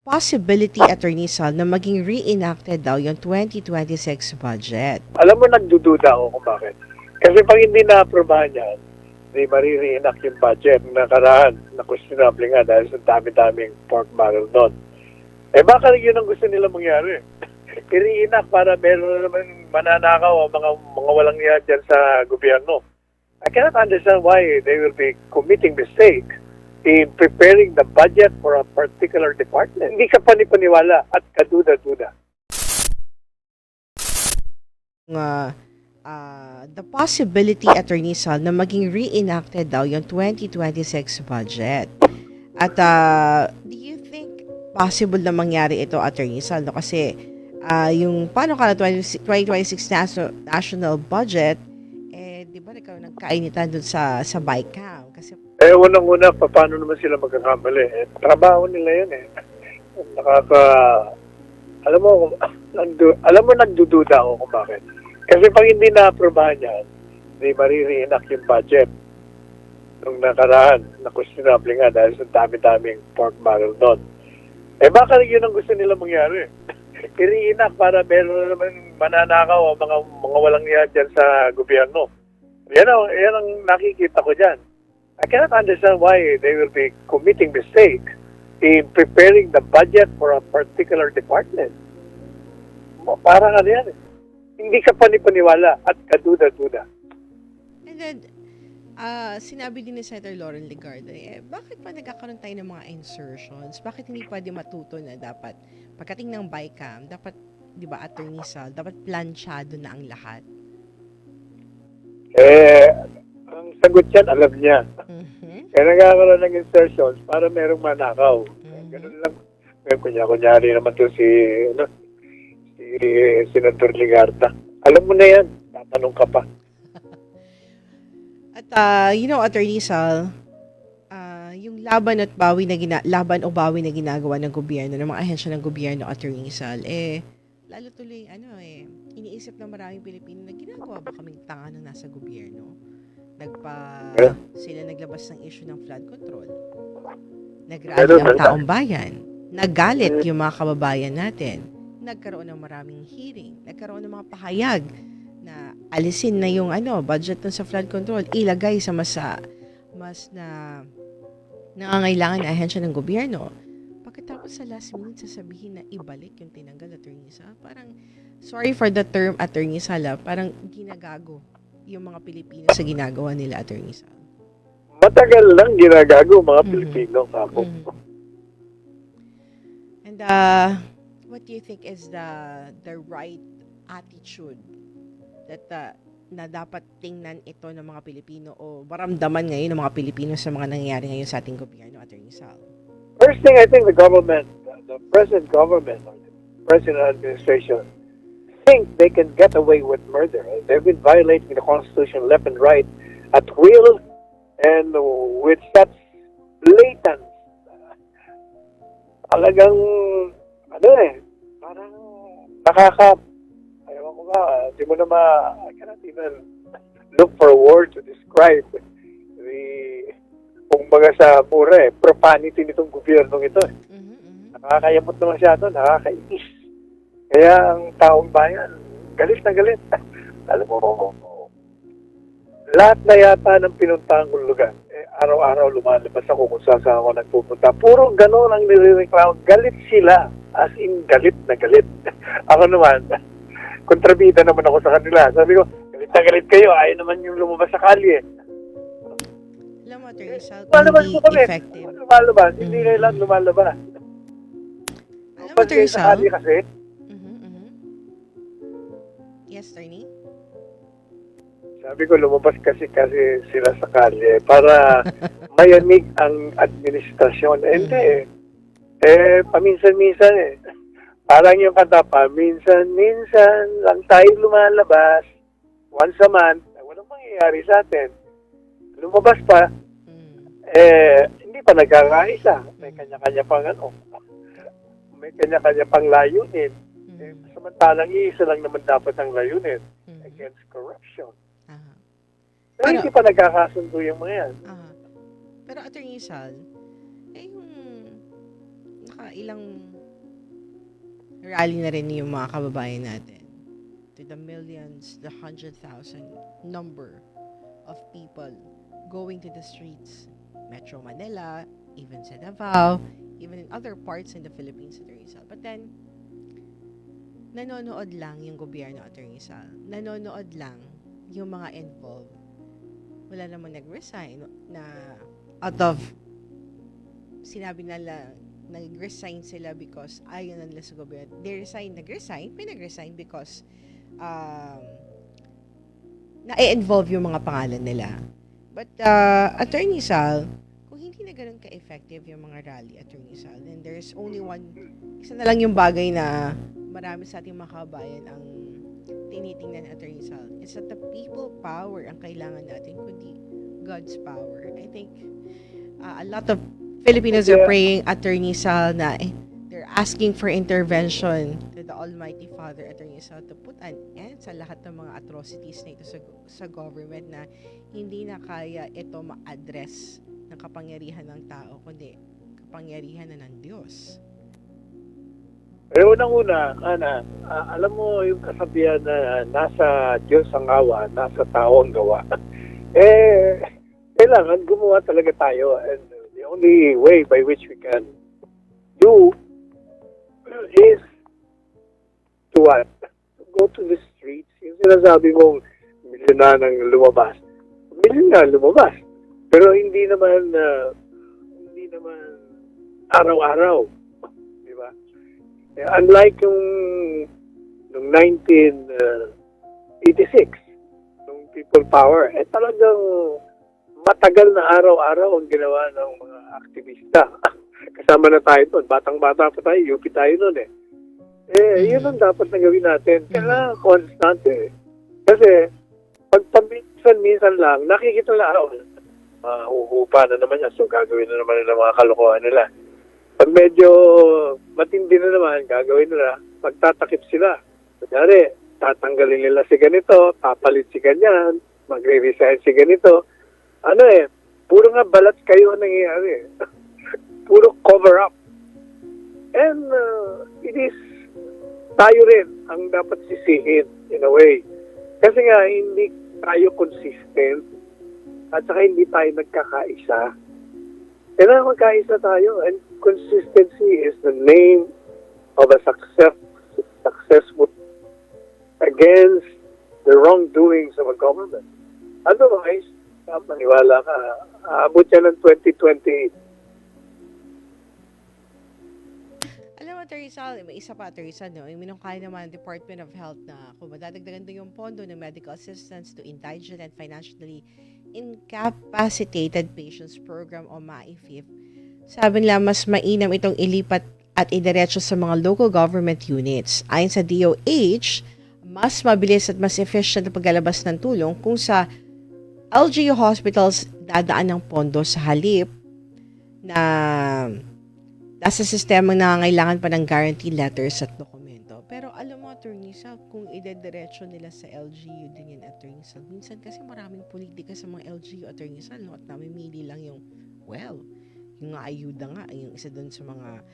possibility, Attorney Sal, na maging reenacted daw yung 2026 budget. Alam mo, nagdududa ako kung bakit. Kasi pag hindi na-aprobahan yan, hindi maririinak yung budget ng nakaraan na questionable nga dahil sa dami-daming pork barrel doon. Eh baka yun ang gusto nila mangyari. I-reenact para meron naman mananakaw o mga walang niya dyan sa gobyerno. I cannot understand why they will be committing mistake in preparing the budget for a particular department. Hindi ka panipaniwala at kaduda-duda. The possibility, Attorney Sal, na maging reenacted daw yung 2026 budget. At do you think possible na mangyari ito, Attorney Sal? No? Kasi yung paano ka na 2026 national budget, di ba nagkaroon ng kainitan dun sa BICAM? Kasi Unang-una, paano naman sila magkakamali? Trabaho nila yun eh. Alam mo, nagdududa ako kung bakit. Kasi pag hindi na-aprobahan yan, hindi maririinak yung budget nung nakaraan na questionable nga dahil sa dami-daming pork barrel doon. Eh baka yun ang gusto nila mangyari. I-reenact para meron naman mananakaw o mga walang niya dyan sa gobyerno. Yan ang nakikita ko dyan. I cannot understand why they will be committing mistake in preparing the budget for a particular department. Parang ano yan eh. Hindi ka panipaniwala at kaduda-duda. And then, sinabi din ni Senator Lauren Legarda, bakit pa nagkakaroon tayo ng mga insertions? Bakit hindi pwede matuto na dapat, pagdating ng BICAM, dapat, di ba, Attorney Sal, dapat planchado na ang lahat? Ang sagot yan, alam niya. Kaya nagkakaroon ng insertions para merong manakaw. Ganun lang. Kunyari naman to si Senator Legarda. Alam mo na yan. Tatanong ka pa. At, Attorney Sal, yung laban o bawi na ginagawa ng gobyerno, ng mga ahensya ng gobyerno, Attorney Sal, lalo tuloy, iniisip ng maraming Pilipino na ginagawa ba kaming tanga na nasa gobyerno? Sila naglabas ng issue ng flood control. Nagrally ang taong bayan. Nagalit yung mga kababayan natin. Nagkaroon ng maraming hearing. Nagkaroon ng mga pahayag na alisin na yung budget sa flood control. Ilagay sa mas na nangangailangan na ahensya ng gobyerno. Pagkatapos sa last minute, sasabihin na ibalik yung tinanggal, Attorney Sal. Parang, sorry for the term, Attorney Sal, parang ginagago yung mga Pilipino sa ginagawa nila, Attorney Sal. Matagal lang ginagago mga Pilipino. And what do you think is the right attitude that na dapat tingnan ito ng mga Pilipino o maramdaman ngayon ng mga Pilipino sa mga nangyayari ngayon sa ating gobyerno, Attorney Sal? First thing, I think the government, the present government, or the present administration, think they can get away with murder. They've been violating the Constitution left and right at will and with such blatant, talagang, parang ayaw ko ba, di mo na I cannot even look for a word to describe kung baga sa mura profanity nitong gobyernong ito. Nakakayamot na masyado, nakakainis. Kaya ang taong bayan, galit na galit. Alam mo, lahat na yata ng pinuntahan kong lugar, araw-araw lumalabas ako kung saan ako nagpupunta. Puro gano'n ang nilireklamo. Galit sila. As in, galit na galit. Ako naman, kontrabida naman ako sa kanila. Sabi ko, galit na galit kayo. Ayaw naman yung lumabas sa kalye. Alam mo, Attorney Sal, Lumalabas hindi po kami. effective. Lumalabas. Hindi kailan lumalabas. Alam mo, Attorney Sa Sal? kalye kasi, Yes, Attorney? sabi ko, lumabas kasi sila sa kalye para mayanig ang administrasyon. Hindi paminsan-minsan Parang yung kanta, paminsan-minsan lang tayo lumalabas. Once a month, walang mangyayari sa atin. Lumabas pa, hindi pa nagkakaisa. May kanya-kanya pang may kanya-kanya pang layunin. Samantalang iisa lang naman dapat ang layunin against corruption. Pero hindi pa nagkakasundo yung mga yan. Pero Attorney Sal, yung nakailang rally na rin yung mga kababayan natin. To the millions, the 100,000 number of people going to the streets. Metro Manila, even sa Davao, even in other parts in the Philippines, Attorney Sal. But then, nanonood lang yung gobyerno, Attorney Sal. Nanonood lang yung mga involved. Wala namang nag-resign na out of, sinabi nila, nag-resign sila because ayaw na nila sa gobyerno. Pinag-resign because na-involve yung mga pangalan nila. But, Attorney Sal, kung hindi na ganun ka-effective yung mga rally, Attorney Sal, then there's only isa na lang yung bagay na marami sa ating mga kabayan ang tinitingnan, Attorney Sal. It's not the people power ang kailangan natin, kundi God's power. I think a lot of Filipinos are praying, Attorney Sal, na they're asking for intervention to the Almighty Father, Attorney Sal, to put an end sa lahat ng mga atrocities na ito sa government na hindi na kaya ito ma-address ng kapangyarihan ng tao, kundi kapangyarihan na ng Diyos. Unang-una, Ana, alam mo yung kasabihan na nasa Diyos ang awa, nasa tao ang gawa. Kailangan gumawa talaga tayo. And the only way by which we can do is to what? Go to the streets. Yung sinasabi mong milyon na nang lumabas. Milyon na lumabas. Pero hindi naman araw-araw. Di ba? Unlike yung 1986, nung People Power, talagang matagal na araw-araw ang ginawa ng mga aktivista. Kasama na tayo doon. Batang-bata pa tayo, UP tayo doon eh. Yun ang dapat na gawin natin. Kailangan constant eh. Kasi, pag minsan lang, nakikita lang, uhupa na naman yan. So, gagawin na naman nila mga kalokohan nila. Pag medyo matindi na naman, gagawin nila, magtatakip sila. Kunyari, tatanggalin nila si ganito, papalit si ganyan, magre-resign si ganito. Puro nga balat kayo ang nangyayari. Puro cover up. And it is tayo rin ang dapat sisihin in a way. Kasi nga, hindi tayo consistent at saka hindi tayo nagkakaisa. Kailangan magkaisa tayo, and consistency is the name of a successful against the wrongdoings of a government. Otherwise, maniwala ka, aabot yan ng 2028. Alam mo, Teresal, may isa pa, Teresal, no? Yung minungkahi naman ng Department of Health na kung madadagdagan doon yung pondo ng medical assistance to indigent and financially incapacitated patients program o MAIFIP. Sabi nila, mas mainam itong ilipat at idiretso sa mga local government units. Ayon sa DOH, mas mabilis at mas efficient ang paglalabas ng tulong kung sa LGU hospitals dadaan ng pondo sa halip na nasa sistemang nangangailangan pa ng guarantee letters at dokumento. Pero alam mo, Attorney Sal, kung idediretso nila sa LGU din yan, Attorney Sal, minsan kasi maraming politika sa mga LGU, Attorney Sal, no? At namimili lang yung ayuda nga, yung isa doon sa mga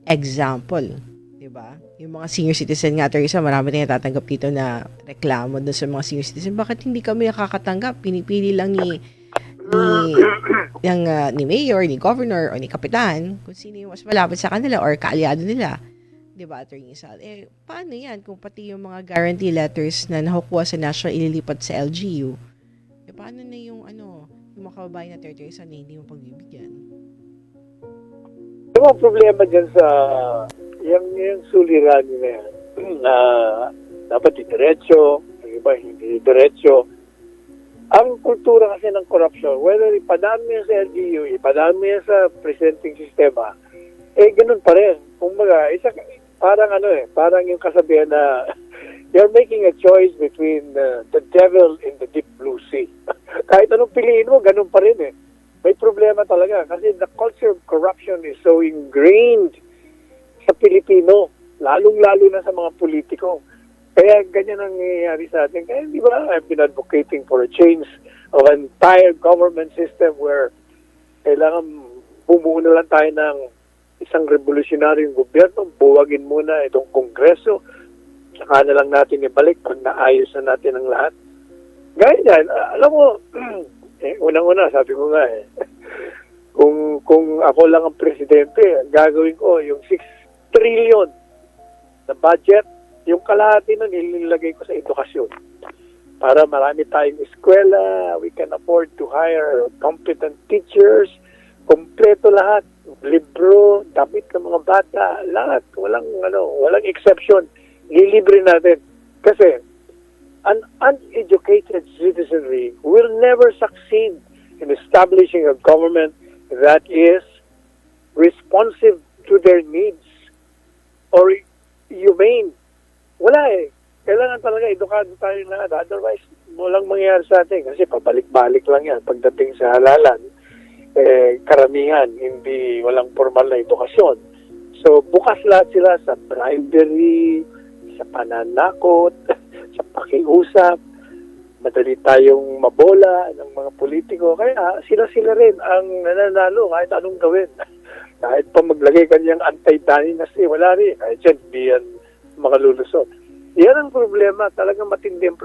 example, diba? Yung mga senior citizen nga, Attorney Sal, marami na natatanggap dito na reklamo doon sa mga senior citizen. Bakit hindi kami nakakatanggap? Pinipili lang ni mayor, ni governor, o ni kapitan, kung sino yung mas malapit sa kanila or kaalyado nila. Diba, Attorney Sal? Paano yan kung pati yung mga guarantee letters na nakukuha sa national ililipat sa LGU? Paano na yung yung mga kababayan na Attorney Sal na hindi mo pagbibigyan? Yung problema dyan sa yung suliranin na yan, dapat diretso, yung iba hindi diretso. Ang kultura kasi ng corruption, whether ipadaan mo yan sa LGU, ipadaan mo yan sa presenting sistema, ganun pa rin. Kumbaga, parang yung kasabihan na you're making a choice between the devil and the deep blue sea. Kahit anong piliin mo, ganun pa rin eh. May problema talaga kasi the culture of corruption is so ingrained sa Pilipino, lalong-lalo na sa mga politiko. Kaya ganyan ang nangyayari sa atin. Kaya di ba, I've been advocating for a change of an entire government system where kailangan bumuo na lang tayo ng isang revolusyonaryong gobyerno, buwagin muna itong kongreso, saka na lang natin ibalik pag naayos na natin ang lahat. Gaya yan, alam mo, unang-una, sabi ko nga kung ako lang ang presidente, ang gagawin ko, yung 6 trillion na budget, yung kalahati nun, ilalagay ko sa edukasyon. Para marami tayong eskwela, we can afford to hire competent teachers, kompleto lahat, libro, damit ng mga bata, lahat, walang exception, lilibre natin. Kasi an uneducated citizenry will never succeed in establishing a government that is responsive to their needs or humane. Wala Kailangan talaga edukado tayo lahat. Otherwise, walang mangyayari sa atin. Kasi pabalik-balik lang yan. Pagdating sa halalan, karamihan, walang formal na edukasyon. So, bukas lahat sila sa bribery, sa pananakot, sa pakiusap. Madali tayong mabola ng mga politiko. Kaya sila rin ang nananalo kahit anong gawin. Kahit pa maglagay kanyang anti-dynasty, wala rin. Kahit yan, hindi yan makalulusot. Yan ang problema. Talagang matindi ang problema.